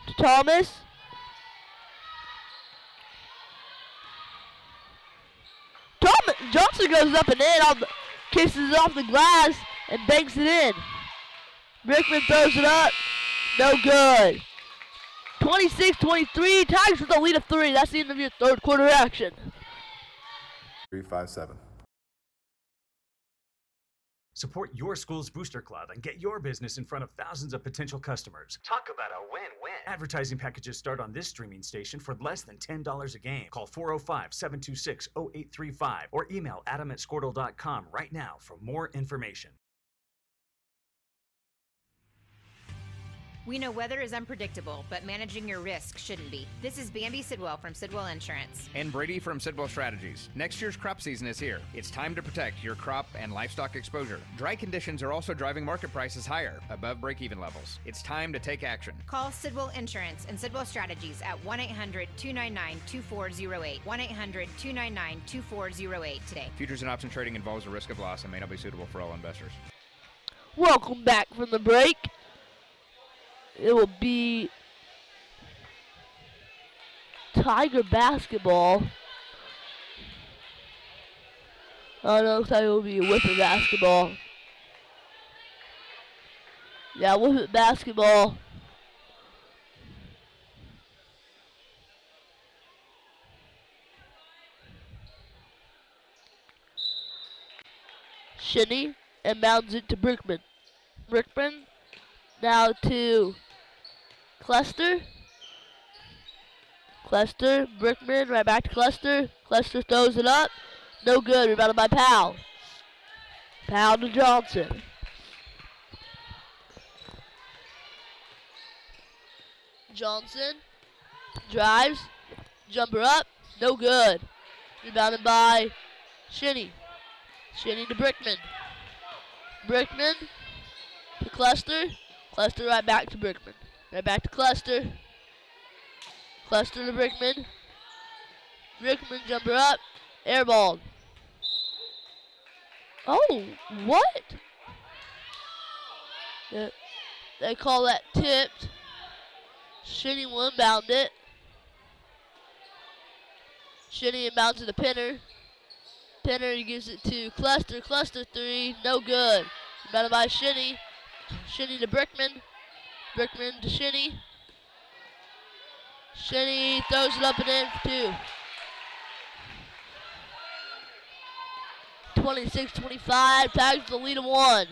to Thomas. Johnson goes up and in, kisses it off the glass and banks it in. Brickman throws it up, no good. 26-23, Tigers with a lead of 3. That's the end of your third quarter action. 3-5-7. Support your school's booster club and get your business in front of thousands of potential customers. Talk about a win-win. Advertising packages start on this streaming station for less than $10 a game. Call 405-726-0835 or email adam@squirtle.com right now for more information. We know weather is unpredictable, but managing your risk shouldn't be. This is Bambi Sidwell from Sidwell Insurance. And Brady from Sidwell Strategies. Next year's crop season is here. It's time to protect your crop and livestock exposure. Dry conditions are also driving market prices higher, above break-even levels. It's time to take action. Call Sidwell Insurance and Sidwell Strategies at 1-800-299-2408. 1-800-299-2408 today. Futures and option trading involves a risk of loss and may not be suitable for all investors. Welcome back from the break. It will be Tiger basketball. Oh no, looks like it will be a Whippet basketball. Yeah, Whippet basketball. Shinny inbounds it to Brickman. Brickman now to Cluster. Cluster, Brickman, right back to Cluster. Cluster throws it up. No good, rebounded by Powell. Powell to Johnson. Johnson drives, jumper up, no good. Rebounded by Shinny. Shinny to Brickman. Brickman to Cluster. Cluster right back to Brickman. Right back to Cluster. Cluster to Brickman. Brickman jumper up. Airballed. Oh, what? They call that tipped. Shinny will inbound it. Shinny inbounds to the Pinner. Pinner gives it to Cluster. Cluster three, no good. Inbounded by Shinny. Shinny to Brickman. Brickman to Shinny. Shinny throws it up and in for two. 26-25, Tigers the lead of one.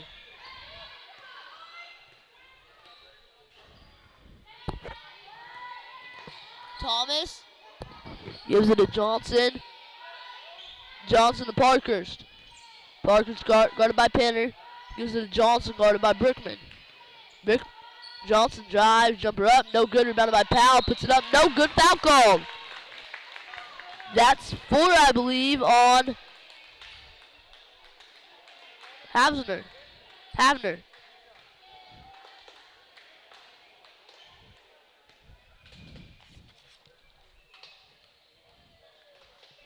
Thomas gives it to Johnson. Johnson to Parkhurst. Parkhurst guarded by Penner. Gives it to Johnson, guarded by Brickman. Johnson drives, jumper up, no good, rebounded by Powell, puts it up, no good, foul called. That's 4, I believe, on Havner.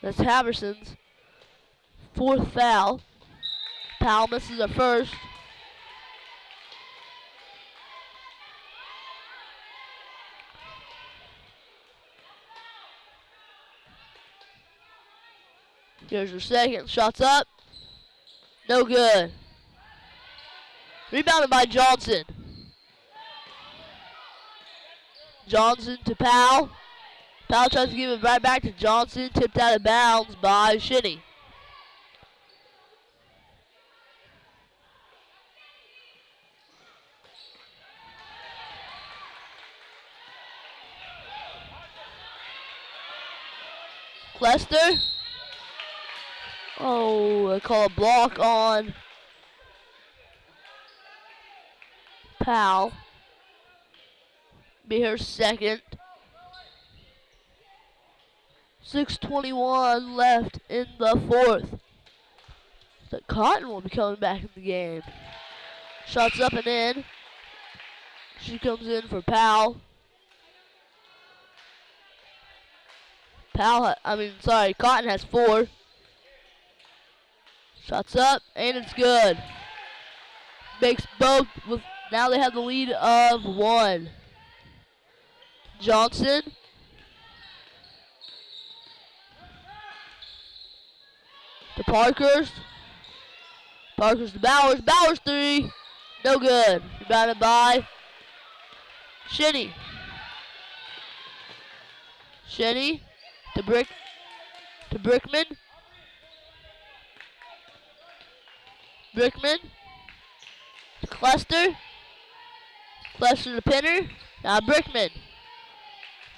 That's Haverson's 4th foul. Powell misses a first. Here's her second. Shots up. No good. Rebounded by Johnson. Johnson to Powell. Powell tries to give it right back to Johnson. Tipped out of bounds by Shinny. Lester. Oh, they call a block on Powell. Be her second. 6:21 left in the 4th. The Cotton will be coming back in the game. Shots up and in. She comes in for Powell. Cotton has 4. Shots up, and it's good. Makes both, now they have the lead of 1. Johnson. To Parkhurst. Parkhurst to Bowers. Bowers 3. No good. Rebounded by Shinny. Shinny to Brickman. Brickman to Cluster. Cluster to Pinner. Now Brickman.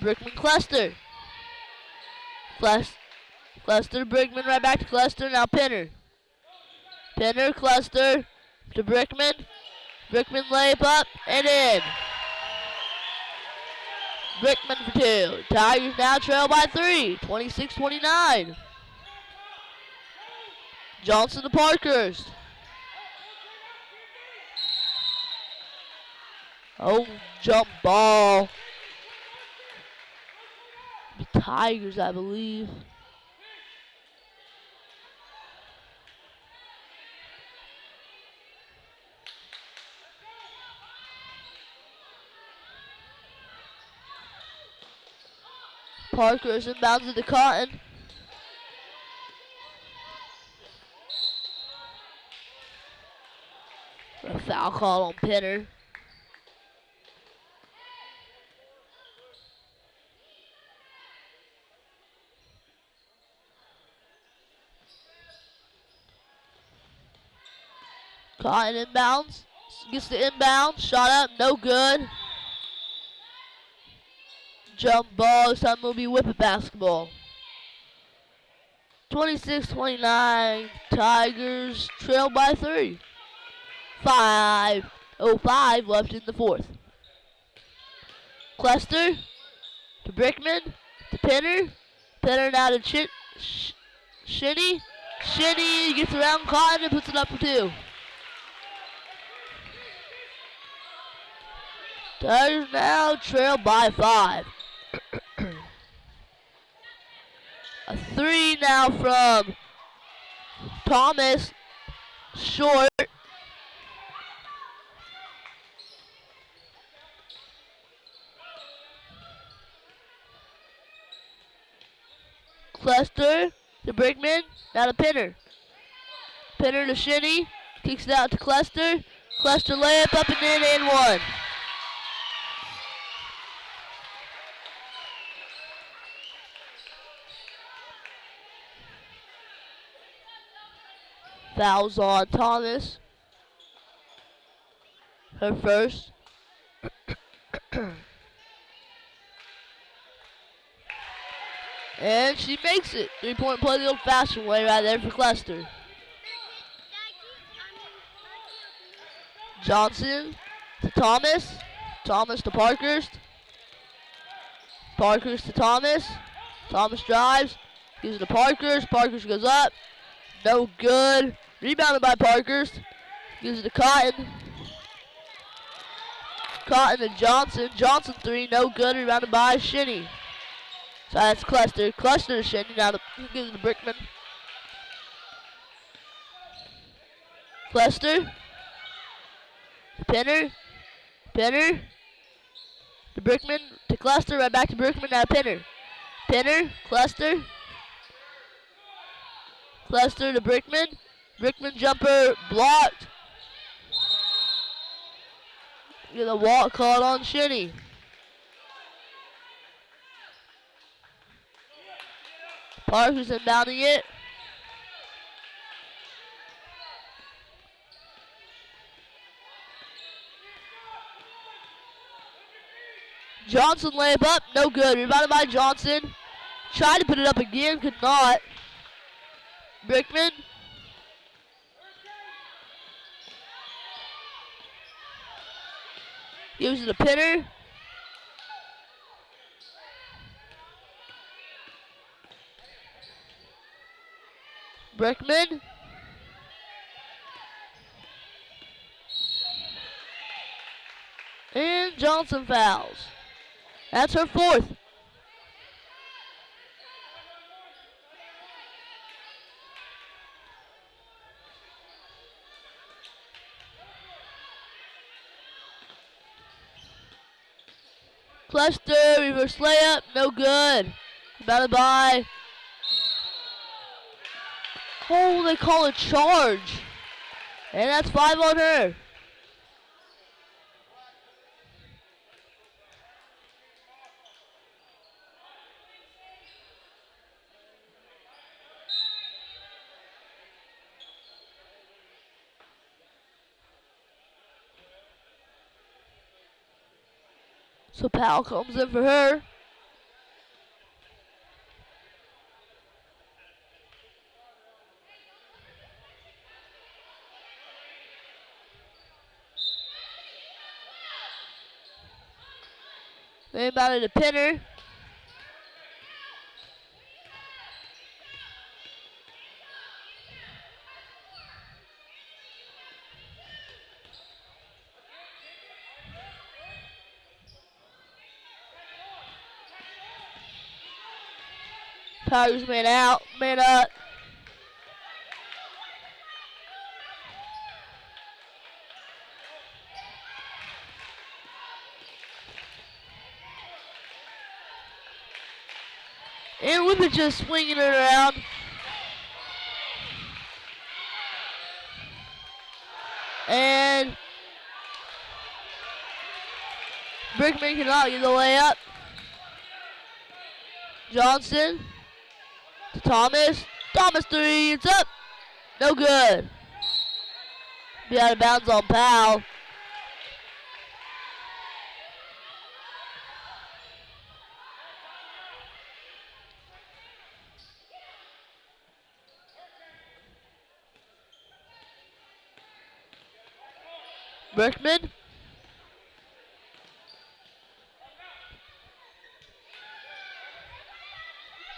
Brickman Cluster. Cluster Brickman right back to Cluster. Now Pinner. Pinner Cluster to Brickman. Brickman layup up and in. Brickman for 2. Tigers now trail by 3. 26-29. Johnson to Parkhurst. Oh, jump ball. The Tigers, I believe. Parker's inbounds into Cotton. A foul call on Pinner. Cotton inbounds. Gets the inbound. Shot up. No good. Jump ball. This time will be Whippet basketball. 26-29. Tigers trail by 3. 5:05 left in the fourth. Cluster to Brickman to Pinner. Pinner now to Shinny. Shinny gets around Cotton and puts it up for 2. Tigers now trail by 5. A 3 now from Thomas. Short. Cluster to Brickman. Now to Pinner. Pinner to Shinny. Kicks it out to Cluster. Cluster layup up and in and 1. Fouls on Thomas. Her first. And she makes it. 3-point play the old-fashioned way right there for Cluster. Johnson to Thomas. Thomas to Parkhurst. Parkhurst to Thomas. Thomas drives. Gives it to Parkhurst. Parkhurst goes up. No good. Rebounded by Parkhurst. Gives it to Cotton. Cotton to Johnson. Johnson 3. No good. Rebounded by Shinny. So that's Cluster. Cluster to Shinny. Now gives it to Brickman. Cluster. Pinner. Pinner. To Brickman. To Cluster. Right back to Brickman. Now Pinner. Pinner. Cluster. Cluster to Brickman. Brickman jumper blocked. Get a walk called on Shinny. Parker's inbounding it. Johnson layup up, no good. Rebounded by Johnson. Tried to put it up again, could not. Brickman. Gives it a Pinner. Brickman. And Johnson fouls. That's her fourth. Cluster, reverse layup, no good. Rebounded by. Oh, they call a charge. And that's 5 on her. So Powell comes in for her. They inbounded a Pinner. Tigers man out, man up. And Whippet just swinging it around. And Brickman cannot get the layup. Johnson to Thomas. Thomas three, it's up. No good. Be out of bounds on Powell. Brickman.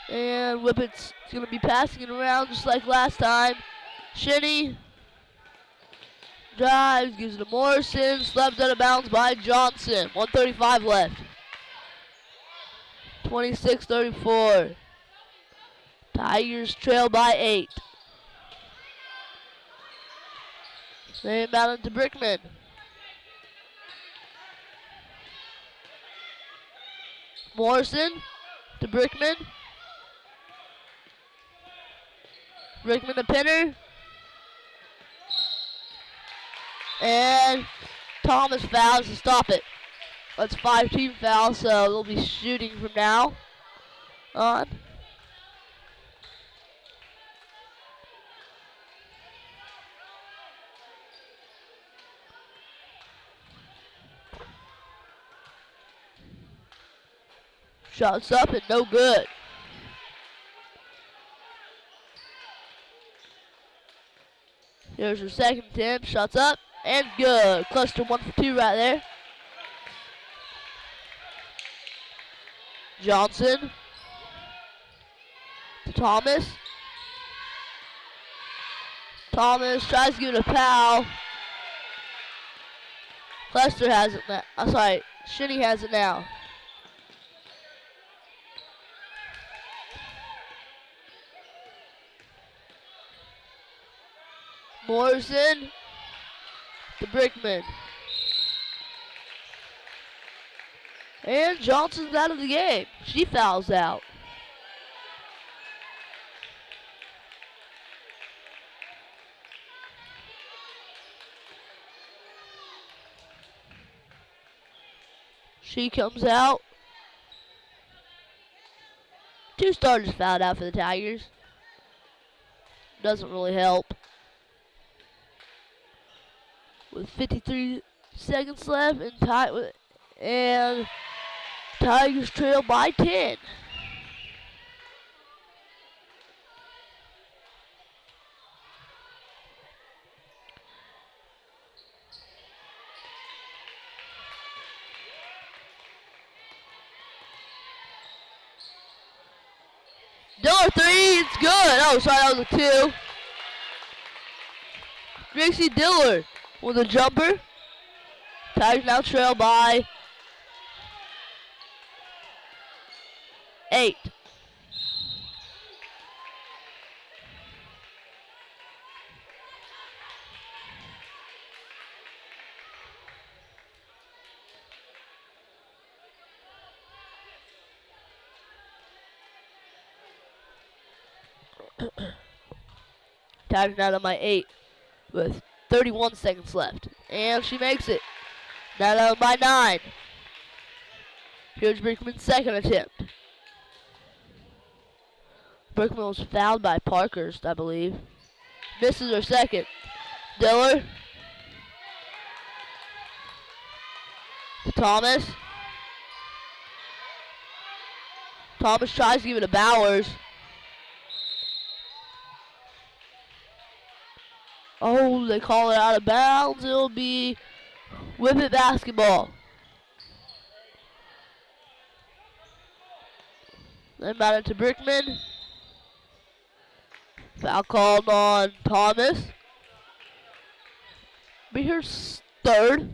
And Whippet's going to be passing it around just like last time. Shinny drives, gives it to Morrison, slapped out of bounds by Johnson. 1:35 left. 26-34. Tigers trail by 8. They inbound into Brickman. Morrison to Brickman. Brickman the pinner. And Thomas fouls to stop it. That's 5-team foul, so they'll be shooting from now on. Shots up and no good. Here's her second attempt. Shots up and good. Cluster 1 for 2 right there. Johnson to Thomas. Thomas tries to give it a foul. Cluster has it now. I'm sorry, Shinny has it now. Morrison to Brickman. And Johnson's out of the game. She fouls out. She comes out. 2 starters fouled out for the Tigers. Doesn't really help. With 53 seconds left and Tigers trail by 10. Diller three, it's good. Oh, sorry, that was a 2. Gracie Diller with a jumper. Tigers now trail by 8. Tigers now down by 8 with 31 seconds left. And she makes it. Now down by 9. Here's Brickman's second attempt. Brickman was fouled by Parkhurst, I believe. Misses her second. Diller. To Thomas. Thomas tries to give it to Bowers. Oh, they call it out of bounds. It'll be Whippet basketball. Then back into Brickman. Foul called on Thomas. Be her third.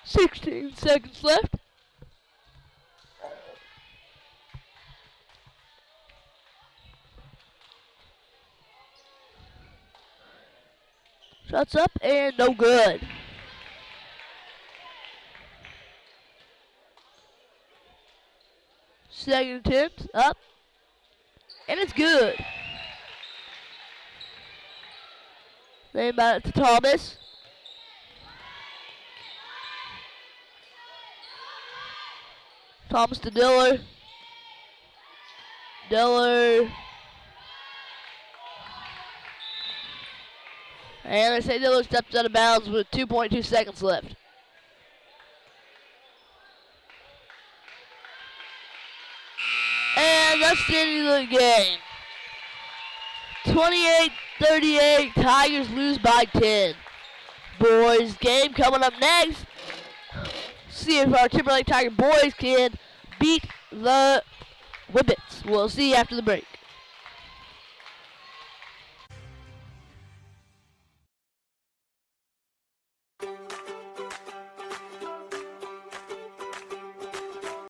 16 seconds left. Shots up and no good. Second attempt, up. And it's good. They about it to Thomas. Thomas to Diller. Diller. And they say Diller steps out of bounds with 2.2 seconds left. And that's the end of the game. 28-38, Tigers lose by 10. Boys game coming up next. See if our Timberlake Tiger boys can beat the Whippets. We'll see you after the break.